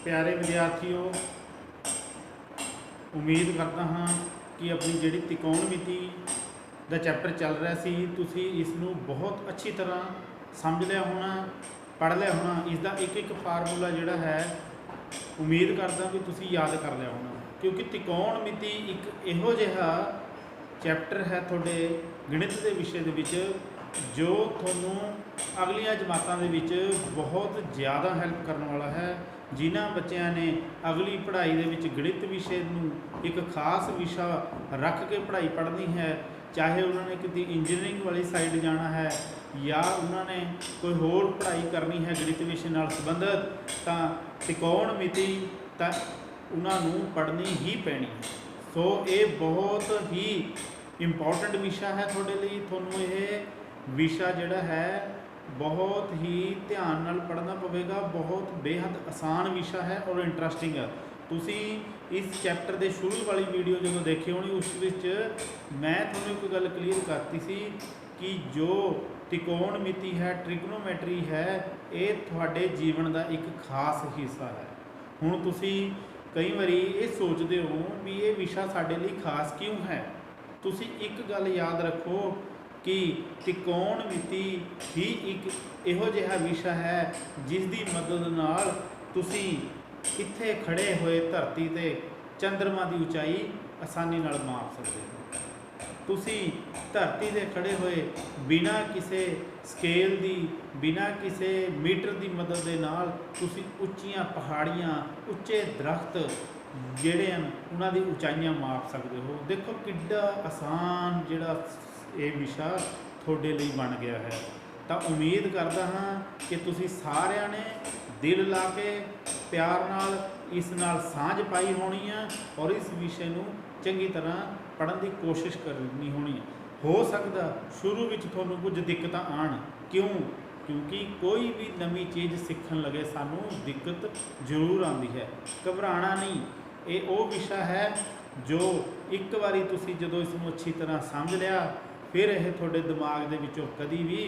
प्यारे विद्यार्थियों, उम्मीद करता हाँ कि अपनी जिहड़ी त्रिकोणमिति ਦਾ ਚੈਪਟਰ ਚੱਲ ਰਿਹਾ ਸੀ ਤੁਸੀਂ ਇਸ ਨੂੰ ਬਹੁਤ ਅੱਛੀ ਤਰ੍ਹਾਂ ਸਮਝ ਲਿਆ ਹੋਣਾ, ਪੜ੍ਹ ਲਿਆ ਹੋਣਾ। ਇਸ ਦਾ ਇੱਕ ਇੱਕ ਫਾਰਮੂਲਾ ਜਿਹੜਾ ਹੈ ਉਮੀਦ ਕਰਦਾ ਵੀ ਤੁਸੀਂ ਯਾਦ ਕਰ ਲਿਆ ਹੋਣਾ, ਕਿਉਂਕਿ त्रिकोणमिति ਇੱਕ ਇਹੋ ਜਿਹਾ ਚੈਪਟਰ ਹੈ ਤੁਹਾਡੇ ਗਣਿਤ ਦੇ ਵਿਸ਼ੇ ਦੇ ਵਿੱਚ ਜੋ ਤੁਹਾਨੂੰ ਅਗਲੀਆਂ ਜਮਾਤਾਂ ਦੇ ਵਿੱਚ ਬਹੁਤ ਜ਼ਿਆਦਾ ਹੈਲਪ ਕਰਨ ਵਾਲਾ ਹੈ। ਜਿਨ੍ਹਾਂ ਬੱਚਿਆਂ ਨੇ ਅਗਲੀ ਪੜ੍ਹਾਈ ਦੇ ਵਿੱਚ ਗਣਿਤ ਵਿਸ਼ੇ ਨੂੰ ਇੱਕ ਖਾਸ ਵਿਸ਼ਾ ਰੱਖ ਕੇ ਪੜ੍ਹਾਈ ਪੜ੍ਹਨੀ ਹੈ, चाहे उन्होंने किसी इंजीनियरिंग वाली साइड जाना है या उन्होंने कोई होर पढ़ाई करनी है गणित विषय नाल संबंधित, तो त्रिकोणमिति तो उन्होंने पढ़नी ही पैनी है। सो ये बहुत ही इंपॉर्टेंट विषा है थोड़े लिए। थोनों ये विषा जिहड़ा है बहुत ही ध्यान नाल पढ़ना पवेगा। बहुत बेहद आसान विषा है और इंटरस्टिंग है। तुसी इस चैप्टर के शुरू वाली वीडियो जो देखी होनी उस विच मैं थोड़ी एक गल क्लीयर करती सी कि जो त्रिकोणमिति है, ट्रिग्नोमैट्री है, ये थोड़े जीवन का एक खास हिस्सा है। हुण तुसी कई बारी ये सोचते हो भी ये विषा साडे लई खास क्यों है। तुसी एक गल याद रखो कि त्रिकोणमिति ही एक इहो जिहा विषा है जिसकी मदद नाल तुसी इत्थे खड़े हुए धरती ते चंद्रमा की उचाई आसानी नाल माप सकते हो। तुसी धरती ते खड़े हुए बिना किसी स्केल की, बिना किसी मीटर की मदद के नाल तुसी उच्चियां पहाड़ियां, उच्चे दरख्त जिहड़े हैं उन्हां दी उचाइयां माप सकते हो। देखो किड्डा आसान जिहड़ा ये विषा थोड़े लिए बन गया है। तो उम्मीद करता हाँ कि तुसी सारिਆਂ ने दिल ला के प्यार नाल इस नाल सांझ पाई होनी है और इस विषय नूं चंगी तरह पढ़न की कोशिश करनी होनी है। हो सकता शुरू में तुहानूं कुछ दिक्कत आण, क्यों? क्योंकि कोई भी नवी चीज़ सीखण लगे सानूं दिक्कत जरूर आती है। घबराना नहीं, ये वो विषय है जो एक बारी तुसी जदों इसनूं अच्छी तरह समझ लिया फिर यह थोड़े दिमाग दे विचों कदी भी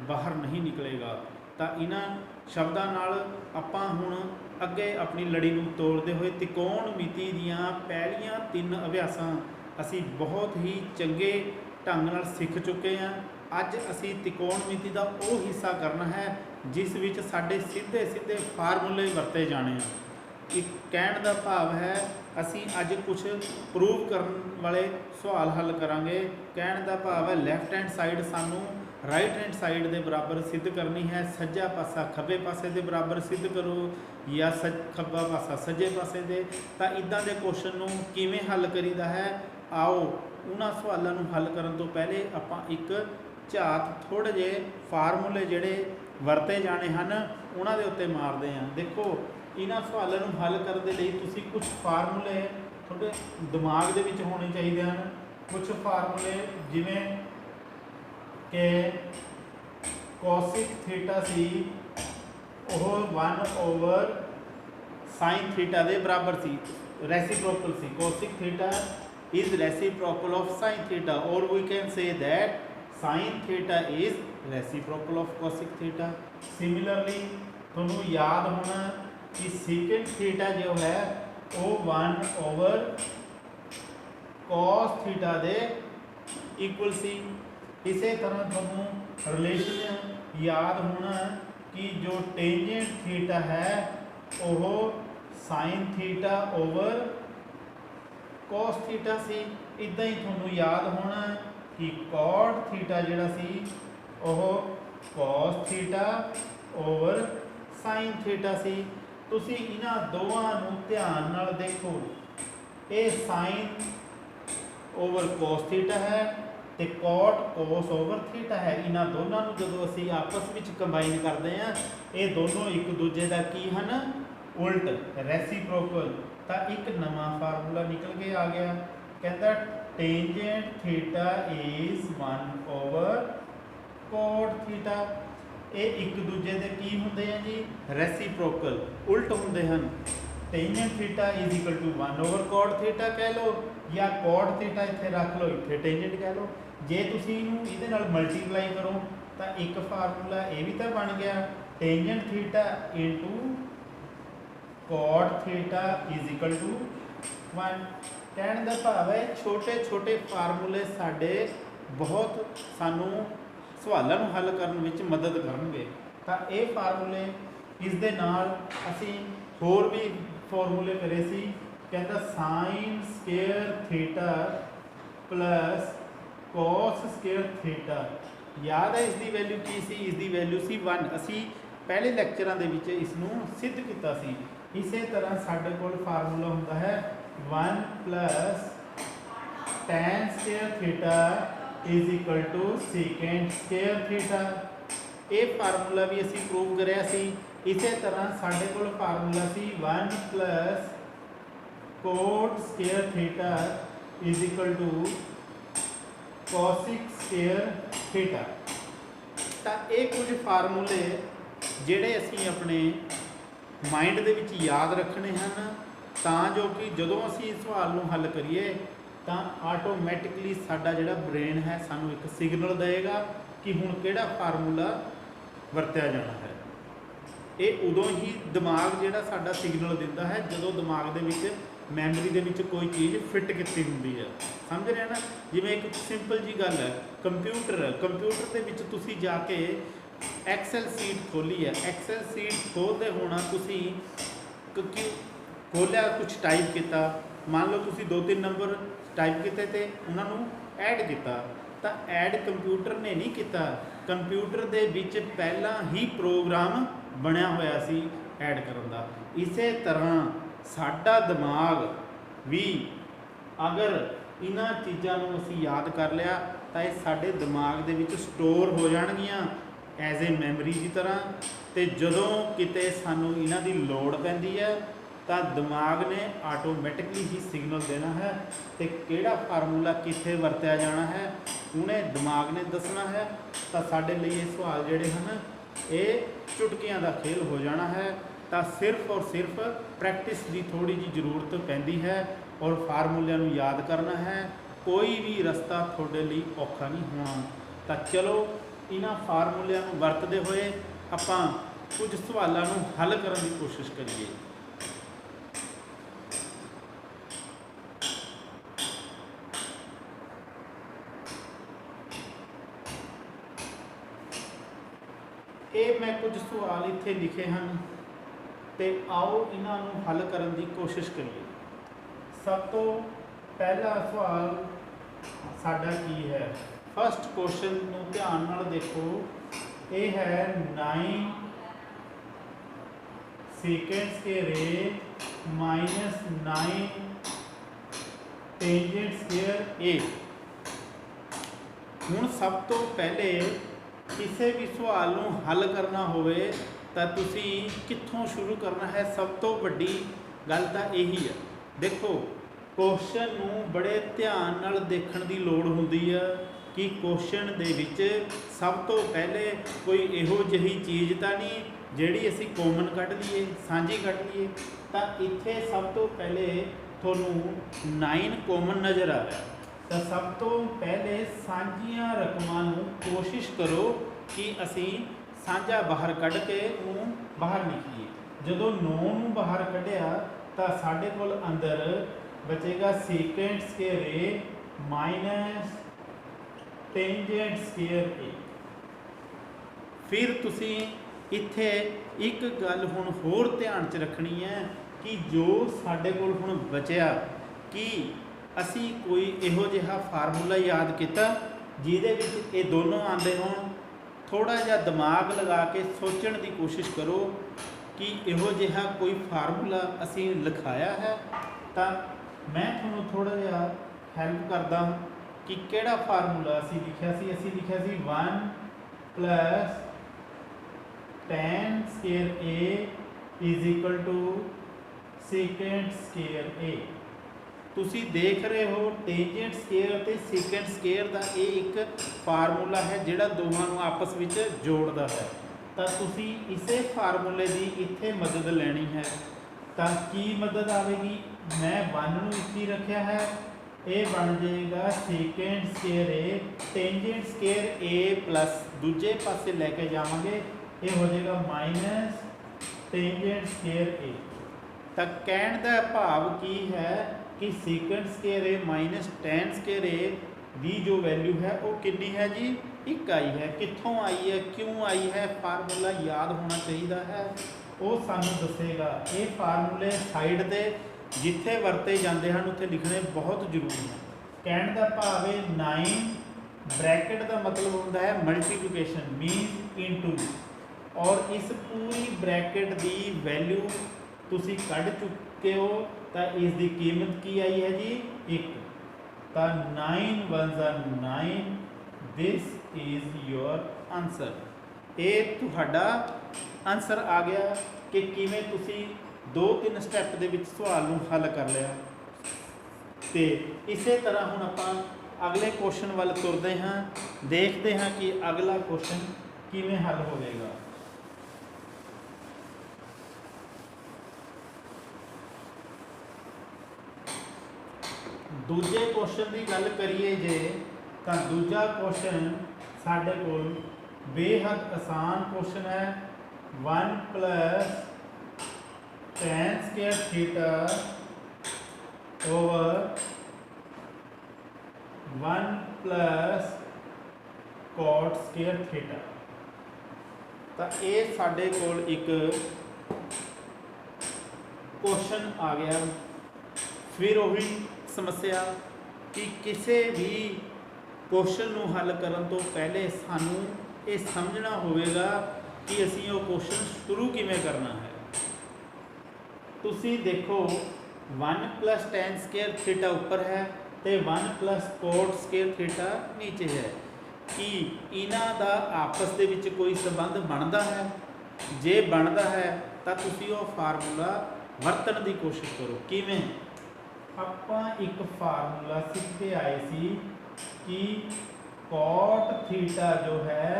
बाहर नहीं निकलेगा। तो इन्हां शब्दां नाल आपां हुण अगे अपनी लड़ी नूं तोड़दे होए त्रिकोणमिति दीआं पहलियां 3 अभ्यासां असी बहुत ही चंगे ढंग नाल सीख चुके हैं। अज असी त्रिकोणमिति का वो हिस्सा करना है जिस विच साडे सीधे सीधे फार्मूले वरते जाने हैं। एक कहण दा भाव है असी अज कुछ प्रूव करने वाले सवाल हल करांगे। कहण दा भाव है लैफ्ट हैंड साइड सानू राइट हैंड साइड के बराबर सिद्ध करनी है, सज्जा पासा खब्बे पासे के बराबर सिद्ध करो या खब्बा पासा सज्जे पासे दे। तो इदां दे क्वेश्चन नूं किवें हल करीदा है, आओ उन्हां सवालों नूं हल करन तो पहले आपां एक झात थोड़े जे फार्मूले जिहड़े वरते जाने हैं उन्हां दे उत्ते मारदे हां। देखो इन्हां सवालों नूं हल करने लई तुसीं कुछ फार्मूले थोड़े दिमाग दे विच होने चाहिए हैं। कुछ फार्मूले जिवें कि कोसिक थीटा सी वह 1 साइन थीटा के बराबर सी, रेसिप्रोकल सी। Cosec theta is reciprocal of sine theta, और we can say that sine theta is reciprocal of cosec theta. Similarly तुहानूं याद होना कि सीकेंट थीटा जो है वो 1 कॉस थीटा दे इक्वल सी। इसी तरह तुहानूं रिलेशन याद होना कि जो टेंजेंट थीटा है वो sine theta over cos theta सी। इदां ही तुहानूं याद होना कि कॉट थीटा जिहड़ा सी वो cos theta over sine theta सी। तुसी इन्हां दोवां नूं ध्यान नाल देखो, ये साइन ओवर कॉस थीटा है तो कॉट कोस ओवर थीटा है। इन्हां दोनों नूं जदों असीं आपस में कंबाइन करते हैं ये दोनों एक दूजे का की हैं उल्ट, रेसिप्रोकल। तो एक नवा फार्मूला निकल के आ गया, कहता tangent theta is 1 over cot theta. ये एक दूजे के की होंदे हैं जी, रेसिप्रोकल, उल्ट होंदे हैं। Tangent theta is equal to 1 over cot theta कह लो या कॉट थीटा इत्थे रख लो, इत्थे टेंजेंट कह लो। जे तुसीं इहनूं इहदे नाल मल्टीप्लाई करो तो एक फार्मूला ये भी तो बन गया tangent theta into cot theta is equal to 1। कहने का भाव है छोटे छोटे फार्मूले साडे बहुत सानू सवालों नू हल करने विच मदद करनगे। तो ये फार्मूले इस दे नाल असीं होर भी फार्मूले करे सी। कहता sign square theta plus cos square theta. याद है इसकी वैल्यू की सी? इसकी वैल्यू सी 1। असी पहले लैक्चरां दे विच इसनू सिद्ध कीता सी। इसे तरह साडे कोल फार्मूला हुंदा है 1 plus tan square theta is equal to secant square theta. ये फार्मूला भी असी प्रूव करिया सी। इसे तरह साडे कोल फार्मूला सी 1 plus cot square theta is equal to cosec square theta. तो ये कुछ फार्मूले जिहड़े असीं अपने माइंड दे विच याद रखने हैं तां जो कि जदों असीं सवाल नूं हल करिए तो आटोमैटिकली साडा जिहड़ा ब्रेन है सानूं एक सिग्नल देगा कि हुण किहड़ा फार्मूला वरत्या जाना है। ये उदों ही दिमाग जिहड़ा साडा सिग्नल दिंदा है जदों दिमाग दे विच मैमरी दे विच कोई चीज़ फिट की हुंदी है। समझ रहे हैं ना? जिवें एक सिंपल जी गल है, कंप्यूटर दे विच तुसीं जाके एक्सेल सीट खोली है, एक्सेल सीट खोलते होना तुसीं खोलिया कुछ टाइप किया, मान लो तुसीं 2-3 नंबर टाइप किए तो उन्होंने ऐड किया। तो ऐड कंप्यूटर ने नहीं किया, कंप्यूटर दे विच पहला ही प्रोग्राम बनया होया सी ऐड करन दा। इसे तरह साडा दिमाग भी अगर इन्हां चीज़ों को असीं याद कर लिया तो ये साडे दिमाग दे विच स्टोर हो जाणगियां एज ए मैमरी की तरह। तो जदों किते सानूं इन्हां दी लोड़ पैंदी है तो दिमाग ने आटोमैटिकली ही सिग्नल देना है तो किहड़ा फार्मूला कित्थे वरत्या जाना है उन्हें दिमाग ने दसना है। तो साडे लई ये सवाल जिहड़े हैं ये चुटकियां दा खेल हो जाना है। तो सिर्फ और सिर्फ प्रैक्टिस की थोड़ी जी जरूरत पैंदी है और फार्मूलिਆਂ ਨੂੰ याद करना है। कोई भी रस्ता थोड़े लिए औखा नहीं होना। तो चलो इन्हां फार्मूलिਆਂ ਨੂੰ वरतते हुए आपां कुछ सवालों ਨੂੰ हल करने की कोशिश करिए। ये मैं कुछ सवाल इत्थे लिखे हैं तो आओ इन्हां नूं हल करने की कोशिश करिए। सब तो पहला सवाल साडा की है, फर्स्ट क्वेश्चन नूं ध्यान नाल देखो। ये है 9 सेकेंड स्केयर ए माइनस 9 टेंजेंट स्केयर ए। हुण सब तो पहले किसी भी सवाल नूं हल करना होवे तो तुसी कित्थों शुरू करना है? सब तो वड्डी गल तो यही है। देखो क्वेश्चन नूं बड़े ध्यान नाल देखण दी लोड़ हुंदी है कि क्वेश्चन दे विच सब तो पहले कोई इहो जही चीज़ तो नहीं जिहड़ी असीं कॉमन कढ लईए, सांझी कढ लईए। तो इत्थे सब तो पहले तुहानूं 9 कॉमन नज़र आ रहा है। तो सब तो पहले सांझियां रकमां नूं कोशिश करो कि असीं सांझा बाहर कढ़ के उन्होंने बाहर निकलीए। जदों 9 नूं बाहर कढ़िया तो साडे कोल अंदर बचेगा सेकेंड स्केयर ए माइनस टेंजेंट स्केयर ए। फिर तुसी इत्थे एक गल हुण होर ध्यान च रखनी है कि जो साडे कोल हुण बचिया कि असी कोई इहो जिहा फार्मूला याद किया जिहदे विच ये दोनों आंदे होण। थोड़ा जिहा दिमाग लगा के सोचण की कोशिश करो कि इहो जिहा कोई फार्मूला असी लिखाया है। तो मैं तुहानूं थोड़ा जिहा हैल्प करदा कि किहड़ा फार्मूला असी लिखिया सी। असी लिखिया सी 1 plus tan square A is equal to secant square A. तुसी देख रहे हो टेंजेंट स्केयर ते सेकेंड स्केयर का ये एक फार्मूला है जिहड़ा दोवां नूं आपस विच जोड़दा है। तो तुसी इसे फार्मूले की इत्थे मदद लेनी है। तो की मदद आएगी? मैं 1 नूं इत्थे रखिया है, ये बन जाएगा सेकेंड स्केयर ए टेंजेंट स्केयर ए प्लस दूजे पासे लैके जावांगे ये हो जाएगा माइनस टेंजेंट स्केयर ए। ਤਾਂ ਕਹਿਣ ਦਾ ਭਾਵ ਕੀ ਹੈ कि सेकंड स्केयर ए माइनस tan स्केयर ए ਦੀ जो वैल्यू है वो कितनी है जी 1 आई है। कितों आई है, क्यों आई है, फार्मूला याद होना चाहिए है, वो सानू दसेगा। ये फार्मूले साइड ते जिथे वरते जाते हैं उत्थे लिखने बहुत जरूरी है। कहने का भाव है 9 ब्रैकेट का मतलब होता है मल्टीप्लिकेशन मीन इनटू, और इस पूरी ब्रैकेट की वैल्यू तुसी कढ़ चुके हो तो इसकी कीमत की आई है जी 1। तो 9 1 9, दिस इज योर आंसर। ये तुहाडा आंसर आ गया कि किवें तुसी 2-3 स्टैप दे विच सवाल नूं हल कर लिया। तो इस तरह हुण आपां अगले क्वेश्चन वाल तुरदे हाँ, देखते हाँ कि अगला क्वेश्चन किवें हल होवेगा। दूजे क्वेश्चन की गल करिए जे तो दूजा क्वेश्चन साडे कोल बेहद आसान क्वेश्चन है। 1 plus tan square theta over 1 plus cot square theta. तो ये साडे कोल एक क्वेश्चन आ गया। फिर वही समस्या कि किसी भी क्वेश्चन नूं हल करन तो पहले सानू ये समझना होवेगा कि असीं वो क्वेश्चन शुरू किवें करना है। तुसी देखो 1 प्लस tan स्केयर थीटा ऊपर है तो 1 प्लस cot स्केयर थीटा नीचे है, कि इन्हां दा आपस दे विच कोई संबंध बनता है? जे बनता है तो तुसी वो फार्मूला वरतन की कोशिश करो। किवें? ਆਪਾਂ एक फार्मूला सीख के आए सी कि cot थीटा जो है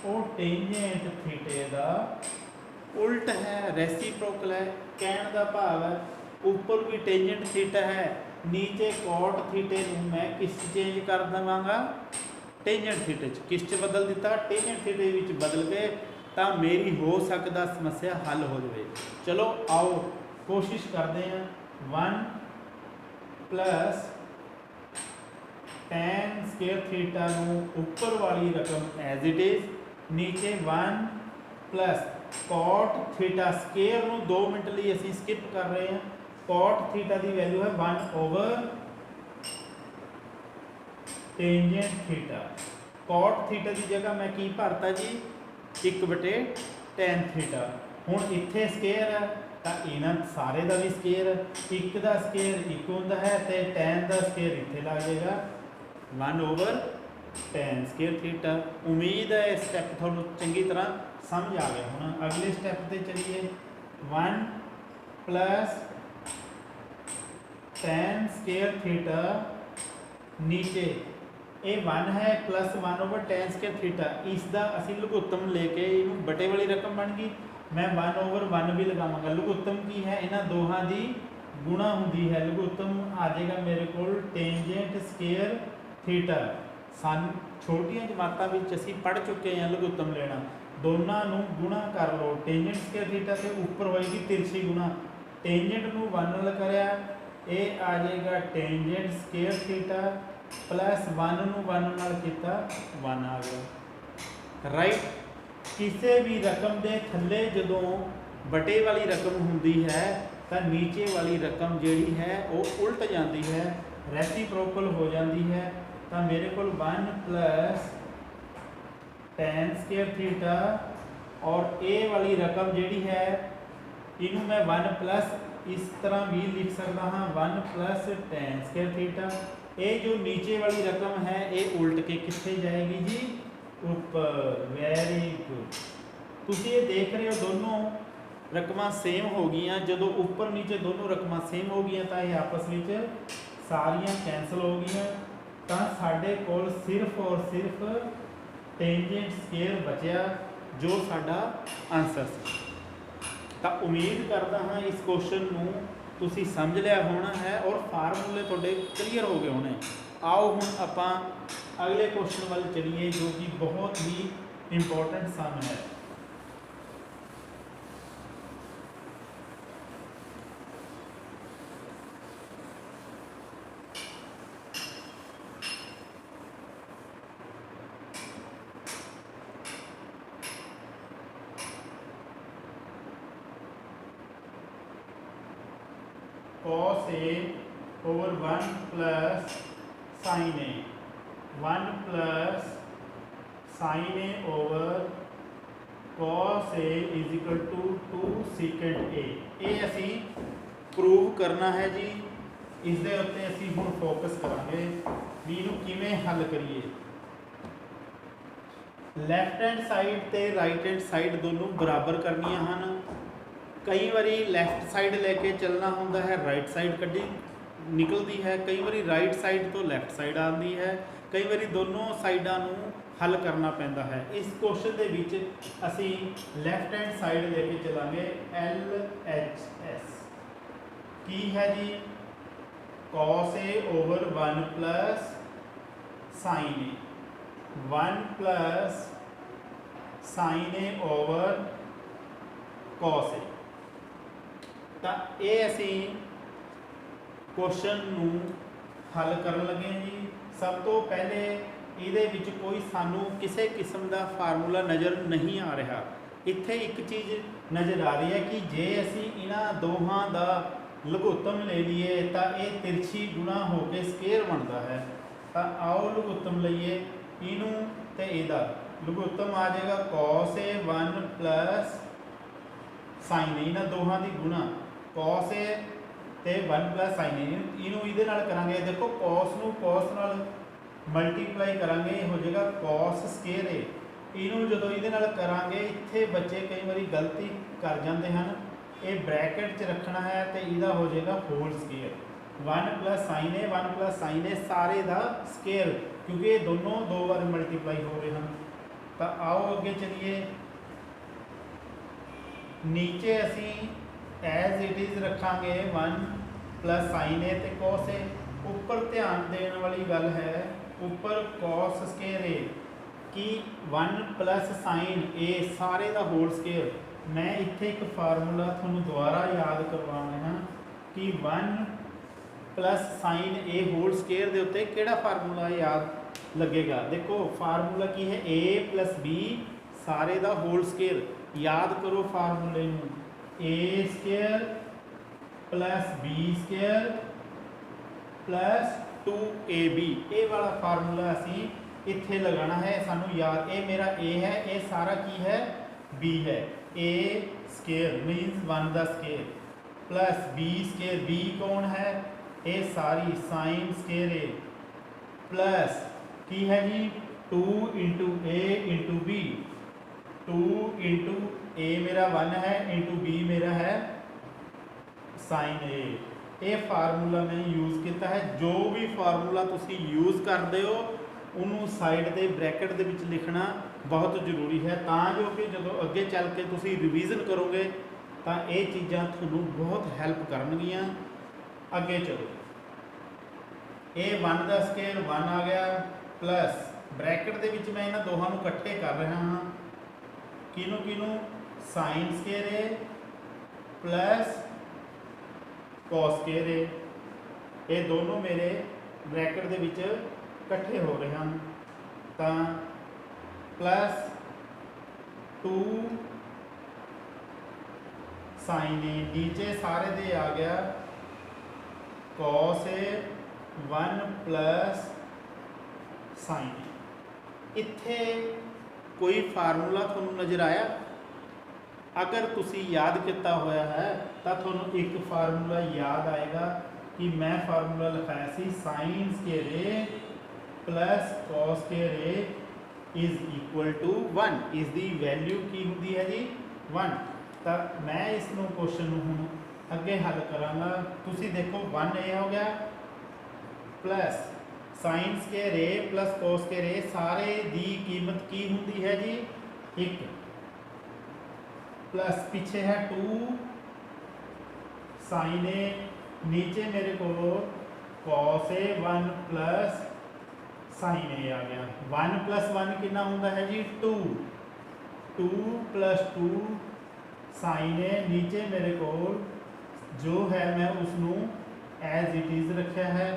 वो टेंजेंट थीटे का उल्ट है, रेसिप्रोकल है। कहने का भाव है ऊपर भी टेंजेंट थीटा है, नीचे cot थीटे नूं मैं किस चेंज कर देवांगा? टेंजेंट थीटे च। किस च बदल दिता? टेंजेंट थीटे विच बदल गए, तो मेरी हो सकता समस्या हल हो जाए। चलो आओ कोशिश करते हैं। 1 प्लस tan स्केयर थीटा नूं उपर वाली रकम एज इट इज, नीचे 1 प्लस cot थीटा स्केयर नूं 2 मिनट लिए असीं स्किप कर रहे हैं। cot थीटा की वैल्यू है 1 over tangent theta. cot theta की जगह मैं की भरता जी 1/tan थीटा। हुण इत्थे स्केयर है तो इन्हां सारे का भी स्केयर, एक का स्केयर 1 होंदा है तो tan का स्केयर इत्थे लग जाएगा 1 ओवर tan स्केयर थीटा। उम्मीद है इस स्टैप थोड़ा चंगी तरह समझ आ गया। हुण अगले स्टैप पे चलिए। 1 प्लस tan स्केयर थीटा नीचे ये 1 है plus 1 over tan square theta, इसका असीं लघुत्तम लेके इनू बटे वाली रकम बन गई। मैं 1 ओवर 1 भी लगावांगा। लघुत्तम की है? इन्हां दोहां दी गुणा हुंदी है। लघुत्तम आ जाएगा मेरे को टेंजेंट स्केयर थीटा। सन छोटियां जमातां विच असीं पढ़ चुके हैं लघुत्तम लेना। दोनों नूं गुणा कर लो। टेंजेंट स्केयर थीटा से ऊपर होएगी तिरछी गुणा, टेंजेंट नूं 1 नाल करया, ये आ जाएगा टेंजेंट स्केयर थीटा प्लस 1 नूं 1 नाल कीता 1 आ गया। राइट। किसी भी रकम के थले जदों बटे वाली रकम होंदी है तो नीचे वाली रकम जिहड़ी है वो उल्ट जाती है, रेसिप्रोकल हो जाती है। तो मेरे को 1 प्लस tan स्केयर थीटा और ए वाली रकम जिहड़ी है इनू मैं 1 प्लस इस तरह भी लिख सकता हाँ 1 प्लस tan स्केयर थीटा। ये जो नीचे वाली रकम है ये उल्ट के कितने जाएगी जी? ऊपर। Very good. तुसीं ये देख रहे हो दोनों रकम सेम हो गई। जो ऊपर नीचे दोनों रकम सेम हो गई तो ये आपस में सारियां कैंसल हो गई। तो साडे कोल सिर्फ और सिर्फ टेंजेंट स्केयर बचा जो साडा आंसर सी। तो उम्मीद करता हाँ इस क्वेश्चन नूं तुसीं समझ लिया होना है और फार्मूले तुहाडे क्लीयर हो गए होने। आओ हुण आपां अगले क्वेश्चन वाल चलिए जो कि बहुत ही इंपॉर्टेंट सम है। cos A over 1 plus sin A, 1 plus sin A over cos A is equal to 2 secant A। ये असी प्रूव करना है जी। इस दे उत्ते असी हुण फोकस करांगे भी इहनूं किवें हल करिए। लैफ्ट हैंड साइड ते राइट हैंड साइड दोनों बराबर करनियां हन। कई बारी लैफ्ट साइड लैके चलना होंदा है, राइट साइड कड्ढी निकलती है, कई बारी राइट साइड तो लैफ्ट साइड आती है, कई बारी दोनों साइडों नूं हल करना पैंदा है। इस क्वेश्चन दे विच असी लैफ्ट हैंड साइड लेके चलांगे LHS की है जी cos A over 1 plus sin A, 1 plus sin A over cos A। ਤਾਂ ਇਹ ਅਸੀਂ क्वेश्चन ਨੂੰ हल ਕਰਨ ਲੱਗੇ ਹਾਂ ਜੀ। ਸਭ ਤੋਂ ਪਹਿਲੇ ਇਹਦੇ ਵਿੱਚ ਕੋਈ ਸਾਨੂੰ ਕਿਸੇ ਕਿਸਮ ਦਾ ਫਾਰਮੂਲਾ ਨਜ਼ਰ ਨਹੀਂ ਆ ਰਿਹਾ। ਇੱਥੇ ਇੱਕ ਚੀਜ਼ ਨਜ਼ਰ ਆ ਰਹੀ ਹੈ ਕਿ ਜੇ ਅਸੀਂ ਇਹਨਾਂ ਦੋਹਾਂ ਦਾ ਲਘੁੱਤਮ ਲੈ ਲਈਏ ਤਾਂ ਇਹ ਤਿਰਛੀ ਗੁਣਾ ਹੋ ਕੇ ਸਕੁਅਰ ਬਣਦਾ ਹੈ। ਤਾਂ ਆਓ ਲਘੁੱਤਮ ਲਈਏ ਇਹਨੂੰ ਤੇ ਇਹਦਾ ਲਘੁੱਤਮ ਆ ਜਾਏਗਾ cos A 1 plus sin A, ਇਹਨਾਂ ਦੋਹਾਂ ਦੀ ਗੁਣਾ cos A ਤੇ 1 plus sin A। ਇਹਨੂੰ ਇਹਦੇ ਨਾਲ ਕਰਾਂਗੇ, ਦੇਖੋ cos ਨੂੰ cos ਨਾਲ ਮਲਟੀਪਲਾਈ ਕਰਾਂਗੇ, ਇਹ ਹੋ ਜਾਏਗਾ cos ਸਕੁਅਰ A। ਇਹਨੂੰ ਜਦੋਂ ਇਹਦੇ ਨਾਲ ਕਰਾਂਗੇ, ਇੱਥੇ ਬੱਚੇ ਕਈ ਵਾਰੀ ਗਲਤੀ ਕਰ ਜਾਂਦੇ ਹਨ, ਇਹ ਬ੍ਰੈਕਟ 'ਚ ਰੱਖਣਾ ਹੈ ਤੇ ਇਹਦਾ ਹੋ ਜਾਏਗਾ whole square 1 plus sin A 1 plus sin A ਸਾਰੇ ਦਾ ਸਕੁਅਰ, ਕਿਉਂਕਿ ਇਹ ਦੋਨੋਂ ਦੋ ਵਾਰ ਮਲਟੀਪਲਾਈ ਹੋ ਰਹੇ ਹਨ। ਤਾਂ ਆਓ ਅੱਗੇ ਚਲੀਏ। ਨੀਚੇ ਅਸੀਂ ਐਜ਼ ਇਟ ਇਜ਼ ਰੱਖਾਂਗੇ 1 plus sin A ਤੇ cos A। ਉੱਪਰ ਧਿਆਨ ਦੇਣ ਵਾਲੀ ਗੱਲ ਹੈ, ਉੱਪਰ cos ਸਕੁਅਰ A ਕਿ 1 plus sin A ਸਾਰੇ ਦਾ ਹੋਲ ਸਕੁਅਰ। मैं इत्थे एक फार्मूला थोनों दोबारा याद करवाना है कि 1 plus sin A whole square दे उत्ते केड़ा फार्मूला याद लगेगा। देखो फार्मूला की है A plus B सारे दा होल स्केयर। याद करो फार्मूले नूं, A square plus B square plus 2AB। ये वाला फार्मूला असी इत्थे लगाना है, सानू याद। ये मेरा A है, ये सारा की है B है। A स्केयर मीन्स 1 का square plus B square, B कौन है, ये सारी साइन स्केयर A प्लस की है जी 2 into A into B। 2 into A मेरा 1 है इंटू B मेरा है साइन A। ये फार्मूला मैं यूज़ किया है। जो भी फार्मूला तुसी यूज़ करते हो उन्होंने साइड के ब्रैकेट के विच लिखना बहुत जरूरी है, तां जो कि जो अगे चल के तुसी रिवीजन करोगे तो ये चीज़ां तुहानूं बहुत हेल्प करनगियां। अगे चलो, ये 1 का स्केयर 1 आ गया प्लस ब्रैकेट के विच मैं इन्हां दोहां नूं इकट्ठे कर रहा हाँ, किनूं किनूं sine square A plus cos square A। ये दोनों मेरे ब्रैकेट के विच इकट्ठे हो रहे हैं। तो प्लस 2 साइन A, नीचे सारे दे आ गया cos A 1 plus sign A। इत्थे कोई फार्मूला थोनों नज़र आया? अगर तुसी याद किया होया है तो थोनों एक फार्मूला याद आएगा कि मैं फार्मूला लिखाया सी sine square A plus cos square A is equal to 1। इसकी वैल्यू की होंगी है जी 1। तो मैं इस क्वेश्चन हूँ अगे हल कराँगा। तुसी देखो 1 A हो गया plus sign square A plus cos square A सारे दी कीमत की होंगी है जी 1 प्लस पीछे है 2 साइन A, नीचे मेरे को cos A 1 plus sign A आ गया। 1 प्लस 1 कितना होता है जी 2, 2 प्लस 2 साइन A, नीचे मेरे को जो है मैं उसनों एज इट इज़ रखा है।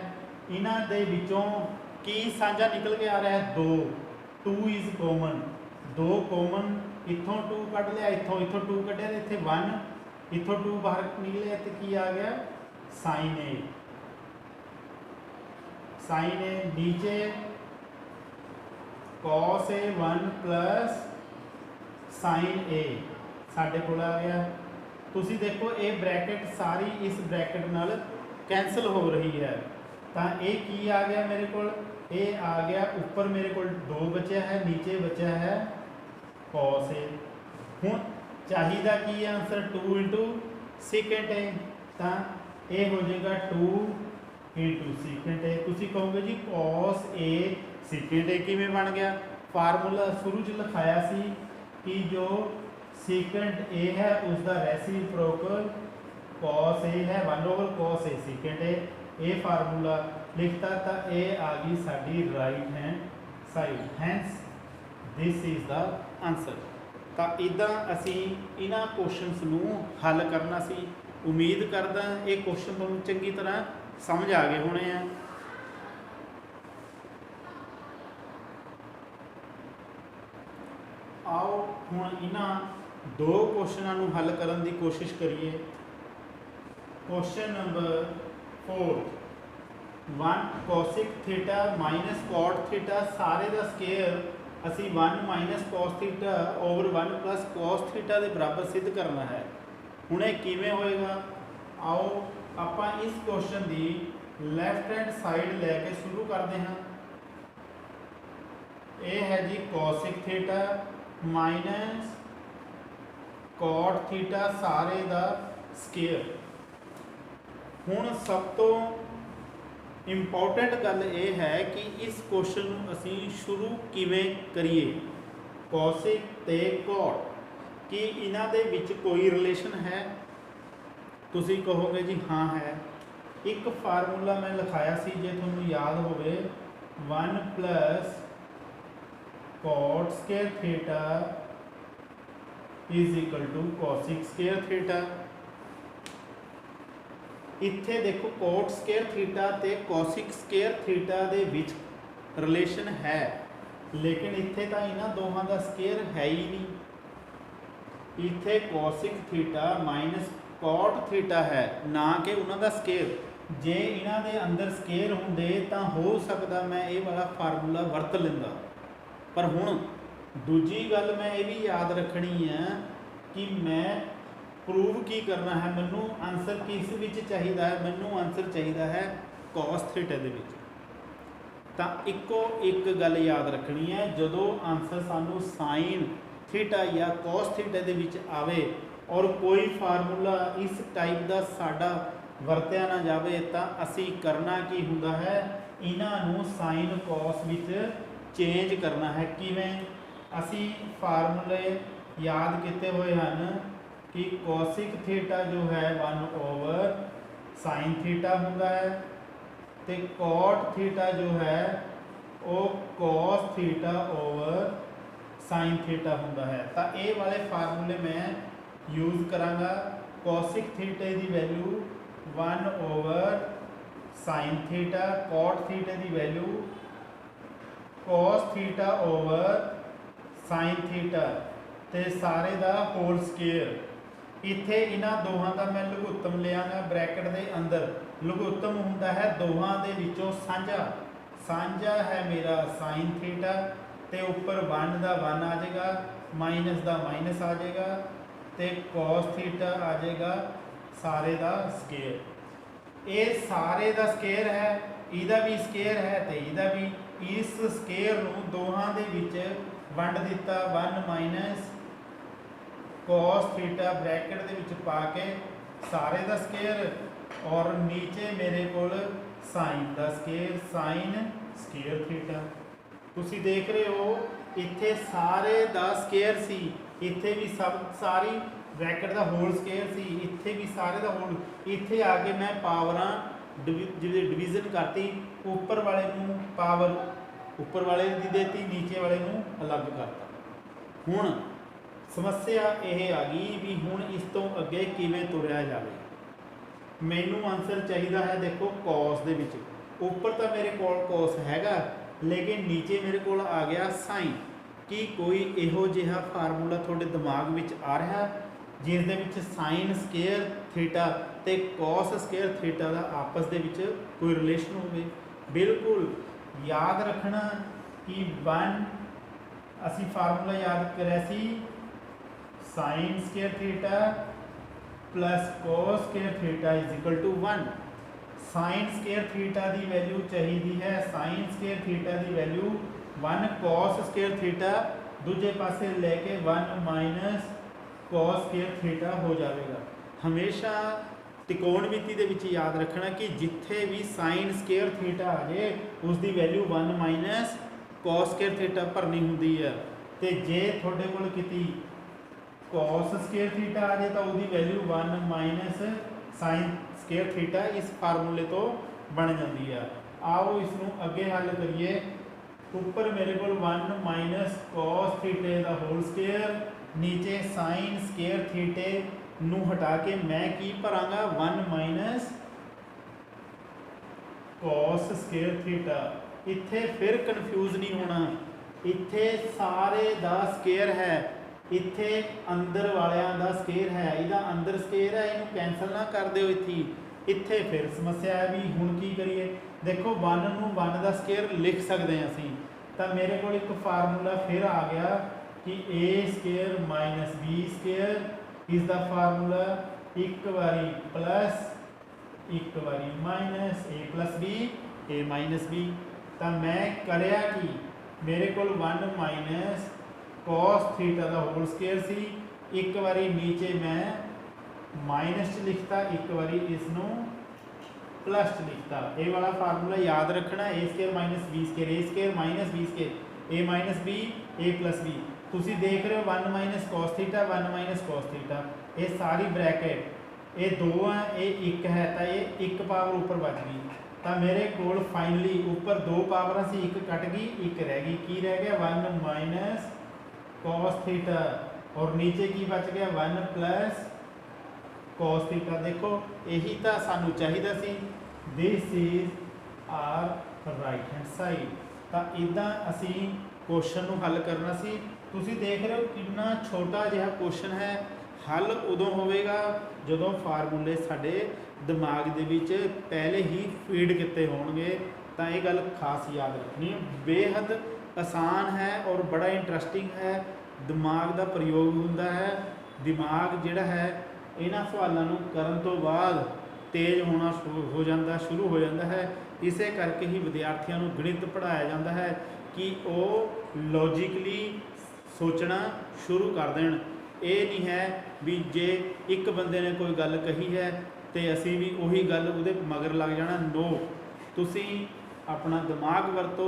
इन्हां दे विचों की साझा निकल के आ रहा है 2, 2 इज़ कॉमन, 2 कॉमन, इत्थों 2 कट लिया, इत्थों 2 कटिया, इत्थे 1, इत्थों 2 बाहर निकले तो की आ गया साइन ए, साइन ए नीचे कॉस ए 1 प्लस साइन ए साढ़े को आ गया। तुसी देखो ये ब्रैकेट सारी इस ब्रैकेट नाल कैंसल हो रही है, तो ये की आ गया मेरे को, ये आ गया ऊपर मेरे को 2 बचा है, नीचे बचा है कॉस ए। हुण चाहिदा की है आंसर 2 इंटू सीकेंट ए, तो ये हो जाएगा 2 इंटू सीकेंट ए। तुसी कहोगे जी कॉस ए सीकेंट ए किवें बन गया? फार्मूला शुरू च लिखाया सी कि जो सीकेंट ए है उसका रेसिप्रोकल कॉस ए है, 1 over cos A secant A. ये फार्मूला लिखता तो ये आ गई साडी right hand side, hence this is the answer. तो इदा असी इन्हां क्वेश्चनस नूं हल करना सी। उम्मीद करदा ये क्वेश्चन तुहानूं चंगी तरह समझ आ गए होने हैं। आओ हुण इन्हां 2 क्वेश्चनों नूं हल करन दी कोशिश करिए। Question number 4, 1 cosec theta minus cot theta सारे का स्केयर असी 1 minus cos theta over 1 plus cos theta के बराबर सिद्ध करना है। हुण ये किवें होएगा? आओ आपां इस क्वेश्चन की लैफ्ट हैंड साइड लैके शुरू करते हैं। ये है जी cosec theta minus cot theta सारे का स्केयर। हुण सब तो इंपॉर्टेंट गल ये है कि इस क्वेश्चन असी शुरू किवें करिए। कोसिक ते कॉट कि इन्हां दे विच कोई रिलेशन है? तुसी कहोगे जी हाँ है। एक फार्मूला मैं लिखाया सी जे तुहानूं याद होवे, 1 plus cot square theta is equal to cosec square theta. इत्थे देखो कोट स्केयर थीटा ते कोसिक स्केयर थीटा दे विच रिलेशन है, लेकिन इत्थे तो इन्हां दोहां दा स्केयर है ही नहीं। इत्थे cosec theta minus cot theta है, ना कि उन्हां दा स्केयर। जे इन्हां दे अंदर स्केयर हुंदे तां हो सकदा मैं ये वाला फार्मूला वरत लैंदा, पर हुण दूजी गल मैं ये भी याद रखनी है कि मैं प्रूव की करना है। मैनू आंसर किस विच चाहिदा है? मैनू आंसर चाहिदा है कॉस थीटा दे विच। तां इक्को एक गल याद रखनी है, जदों आंसर सानू साइन थीटा या कॉस थीटा दे विच आवे और कोई फार्मूला इस टाइप का साडा वरत्या ना जाए, तो असी करना की हुंदा है, इन्हां नूं साइन कॉस विच चेंज करना है। किवें? असी फार्मूले याद किए हुए हैं कि कोसिक थीटा जो है 1 ओवर साइन थीटा हुंदा है, तो कॉट थीटा जो है वो cos theta over sine theta हुंदा है। तो ये वाले फार्मूले मैं यूज़ करांगा। कोसिक थीटे की value 1 over sine theta, cot थीटे की value cos theta over sine theta, ते सारे दा होल स्केयर। इत्थे इन्हां दोहां दा मैं लघुत्तम लियांगा ब्रैकेट दे अंदर। लघुत्तम हुंदा है दोहां दे विचों साझा। साझा है मेरा साइन थीटा, ते उपर 1 दा 1 आ जाएगा, माइनस दा माइनस आ जाएगा, ते कॉस थीटा आ जाएगा सारे दा स्केयर। ये सारे दा स्केयर है, इहदा भी स्केयर है ते इहदा भी। इस स्केयर नूं दोहां दे विच वंड दिता, 1 माइनस कॉस थीटा ब्रैकेट दे विच पा के सारे दा स्केयर, और नीचे मेरे कोल साइन दा स्केयर, साइन स्केयर थीटा। तुसी देख रहे हो इत्थे सारे दा स्केयर सी, इत्थे भी सब सारी ब्रैकेट दा होल स्केयर सी, इत्थे भी सारे दा होल। इत्थे आके मैं पावरां डिवीजन करती, ऊपर वाले नूं पावर ऊपर वाले दी देती, नीचे वाले नूं अलग करता। हुण समस्या यह आ गई भी हुण इस तो अगे किवें तुरिया जाए। मैनू आंसर चाहिए है, देखो कॉस दे विच ऊपर तो मेरे कोल कॉस हैगा, लेकिन नीचे मेरे को आ गया साइन। कि कोई इहो जिहा फार्मूला थोड़े दिमाग में आ रहा ਜਿਸ ਦੇ ਵਿੱਚ ਸਾਈਨ ਸਕੇਅਰ ਥੀਟਾ ਤੇ ਕੋਸ ਸਕੇਅਰ ਥੀਟਾ ਦਾ ਆਪਸ ਦੇ ਵਿੱਚ ਕੋਈ ਰਿਲੇਸ਼ਨ ਹੋਵੇ। ਬਿਲਕੁਲ ਯਾਦ ਰੱਖਣਾ ਕਿ 1 ਅਸੀਂ ਫਾਰਮੂਲਾ ਯਾਦ ਕਰਿਆ ਸੀ, sine square theta plus cos square theta is equal to 1। Sine square theta की वैल्यू चाहिए है, साइन स्केयर थीटा की वैल्यू 1 cos स्केयर थीटा दूजे पासे लेके 1 माइनस cos स्केयर थीटा हो जाएगा। हमेशा त्रिकोणमिति दे विच याद रखना कि जिथे भी साइन स्केयर थीटा आ जाए उसकी value 1 minus cos square theta भरनी होंदी है। तो जे थोड़े कोल किती cos स्केयर थीटा आ जाए तो उसकी value 1 minus sign square theta इस फार्मूले तो बन जाती है। आओ इसनों अगे हल करिए। ऊपर मेरे को 1 माइनस cos थीटे का होल स्केयर, नीचे साइन स्केयर थीटे नू हटा के मैं की भरांगा 1 माइनस cos स्केयर थीटा। इत्थे फिर कन्फ्यूज नहीं होना, इत्थे सारे दा स्केयर है, इत्थे अंदर वालियां दा स्केयर है, इहदा अंदर स्केयर है, इनू कैंसल ना कर दिओ। इत्थे फिर समस्या है भी हुण की करिए। देखो 1 नू 1 दा स्केयर लिख सकते हैं असीं, तो मेरे को एक फार्मूला फिर आ गया कि A square minus B square is the formula एक बारी प्लस एक बारी minus A plus B A minus B. तो मैं करया कि मेरे को 1 माइनस cos थीटा का होल स्केयर सी, एक बारी नीचे मैं माइनस च लिखता, एक बारी इसनों प्लस च लिखता। ये वाला फार्मूला याद रखना, ए स्केयर माइनस बी स्केयर, ए स्केयर माइनस बी स्केयर, ए माइनस बी ए प्लस बी। तुसी देख रहे हो 1 minus cos theta 1 minus cos theta, ये सारी ब्रैकेट ये 2 है, ये 1 है, तो ये 1 पावर ऊपर बच गई। तो मेरे को फाइनली ऊपर 2 पावर से 1 कट गई, 1 रह गई। की रह गया 1 माइनस cos थीटा और नीचे की बच गया 1 प्लस cos थीटा। देखो यही तो सानू चाहिए सी, this is our right hand side. तो इदा असी क्वेश्चन नू हल करना सी। तुसी देख रहे हो कितना छोटा जिहा क्वेश्चन है, हल उदों होवेगा जदों फार्मूले साडे दिमाग दे विच पहले ही फीड किते होणगे। तो ये गल खास याद रखनी, बेहद आसान है और बड़ा इंटरस्टिंग है। दिमाग का प्रयोग होंदा है, दिमाग जिहड़ा है इन्हां सवालों नूं करन तो बाद तेज होना शुरू हो जाता है। इसे करके ही विद्यार्थियों को गणित पढ़ाया जाता है कि वो लॉजिकली सोचना शुरू कर देन। ये नहीं है भी जे एक बंदे ने कोई गल कही है तो असी भी उही गल उहदे मगर लग जाना। नो, तुसी अपना दिमाग वरतो,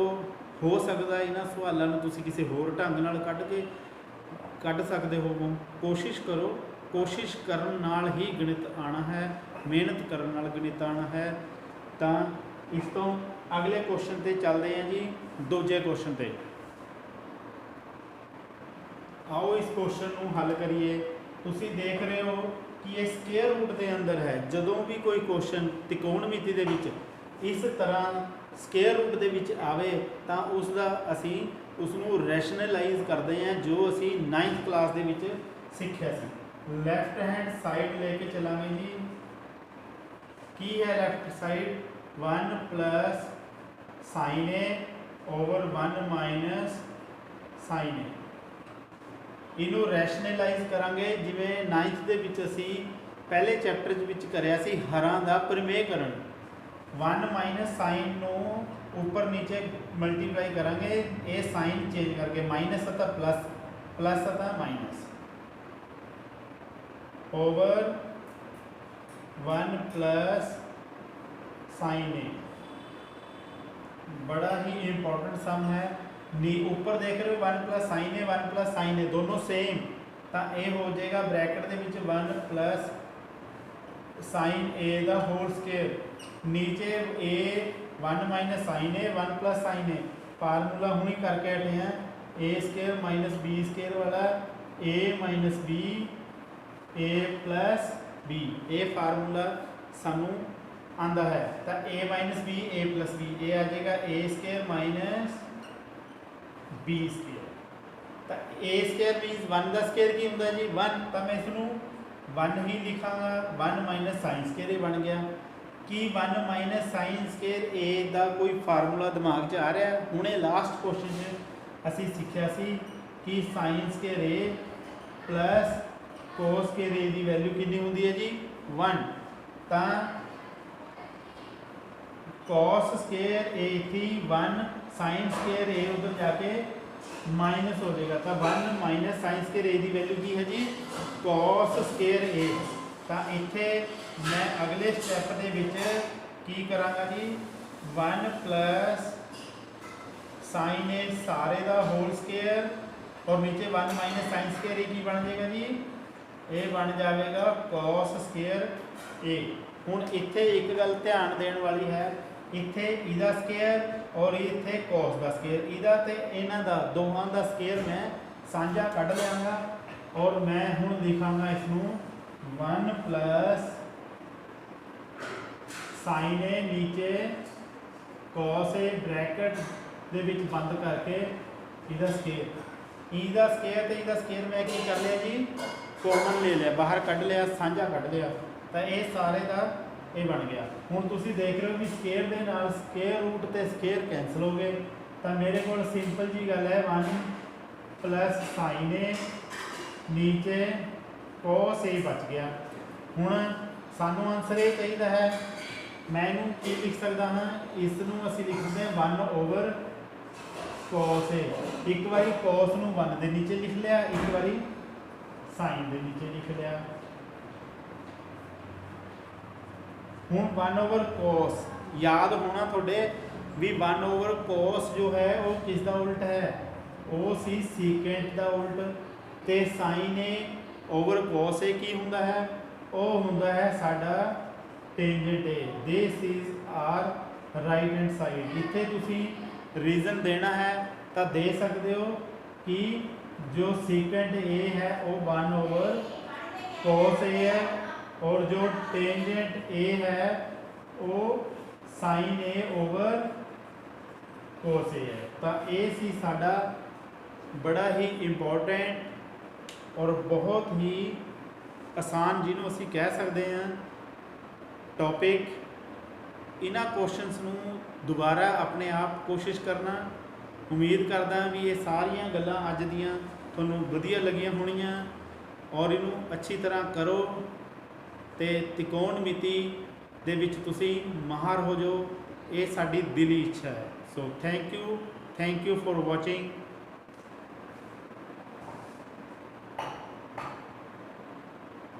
हो सकता है इन्हां सवालों को तुसी किसी होर ढंग नाल कढ़ सकते हो। कोशिश करो, कोशिश करन नाल ही गणित आना है, मेहनत करन नाल गणित आना है। तो इस तो अगले क्वेश्चन पे चलते हैं जी, दूजे क्वेश्चन पे। आओ इस क्वेश्चन को हल करिए। तुसी देख रहे हो कि ये स्केयर रूट के अंदर है। जदों भी कोई क्वेश्चन त्रिकोणमिति दे विच इस तरह स्केयर रूट के विच आवे तो उसका असी उसनों रैशनलाइज करते हैं, जो असी 9th क्लास के विच सीखिया सी। लैफ्ट हैंड साइड लेके चलांगे जी। की है left side 1 plus sign A over 1 minus sign ए। इनू रैशनलाइज करांगे जिवें 9th दे विच असी पहले चैप्टर विच करया सी हरां दा प्रमेयकरण। 1 माइनस साइन नू ऊपर नीचे मल्टीप्लाई करांगे, ये साइन चेंज करके माइनस आता प्लस, प्लस आता माइनस ओवर 1 प्लस साइन ए। बड़ा ही इंपॉर्टेंट सम है। ऊपर देख रहे हो 1 प्लस साइन ए 1 प्लस साइन ए दोनों सेम, तो ये हो जाएगा ब्रैकेट के विच 1 प्लस साइन ए का होल स्केयर, नीचे ए 1 माइनस साइन ए 1 प्लस साइन ए। फार्मूला हुणी करके हटे हैं, ए स्केयर माइनस बी स्केयर वाला ए माइनस बी ए प्लस बी। ये फार्मूला सानू आंदा है। तो ए माइनस बी ए प्लस बी, ये आ जाएगा ए स्केयर माइनस बी स्केयर। तो ए स्केयर मीनस 1 का स्केयर की होंगे जी 1। तो मैं इसनू 1 ही लिखांगा 1 माइनस साइन स्केयर ए बन गया कि 1 माइनस साइन स्केयर ए का कोई फार्मूला दिमाग 'च आ रहा है। हुणे लास्ट क्वेश्चन असी सीखिया सी कि साइन स्केयर ए प्लस कोस स्केयर ए की वैल्यू कितनी होंदी है जी 1 तो कॉस स्केयर ए थी 1 साइन स्केयर ए उधर जाके माइनस हो जाएगा तो 1 माइनस साइन स्केयर ए की वैल्यू की है जी कॉस स्केयर ए। तो इत्थे मैं अगले स्टैप के विच की करांगा जी 1 प्लस साइन ए सारे का होल स्केयर और नीचे 1 माइनस साइन स्केयर ए की बन जाएगा जी ये बन जाएगा कॉस स्केयर ए। हुण इत्थे एक गल ध्यान देने वाली है इत्थे इहदा स्केयर और इत्थे कॉस का स्केयर इहदा ते इन्हां दा दोवां दा स्केयर मैं साझा कढ लियांगा और मैं हुण लिखांगा इसनूं 1 प्लस साइन ए नीचे कॉस ए ब्रैकेट दे विच बंद करके इहदा स्केयर ते इहदा स्केयर मैं की कर लिया जी कॉमन ले लिया बाहर कढ लिया साझा कढ लिया तो ये सारे का ये बन गया। हुण तुसीं देख रहे हो कि स्केयर दे नाल स्केयर रूट ते स्केयर कैंसल हो गए तो मेरे को सिंपल जी गल है 1 प्लस साइन ए नीचे कॉस ए बच गया। हुण सानू आंसर ये चाहिए है मैं इनू की लिख सकता हाँ इसनूं असीं लिख सकते हैं 1 ओवर कॉस ए एक बारी कॉस नूं 1 दे नीचे लिख लिया एक बारी साइन दे नीचे लिख लिया। हुण 1 ओवर कॉस याद होना थोड़े भी 1 ओवर कॉस जो है वो किसका उल्ट है वो सी सीकेंट का उल्ट ते sine A over cos A की हुंदा है वो हुंदा है साडा टेंजेंट ए। This is our right hand side. इत्थे तुसीं रीजन देना है तो दे सकते हो कि जो सीकेंट ए है वो 1 ओवर कॉस ए है और जो टेंजेंट ए है वो साइन ए ओवर कोस ए है। तो ये सी साडा बड़ा ही इंपॉर्टेंट और बहुत ही आसान जिन्हों असी कह सकते हैं टॉपिक। इन्हां क्वेश्चनस नूं दोबारा अपने आप कोशिश करना। उम्मीद करदा भी ये सारियां गल्लां अज दियां तुहानूं वधिया लगियां होणीआं और इनू अच्छी तरह करो तो त्रिकोण मिति दे विच तुसी माहर हो जाओ। ये साडी दिली इच्छा है। So thank you for watching.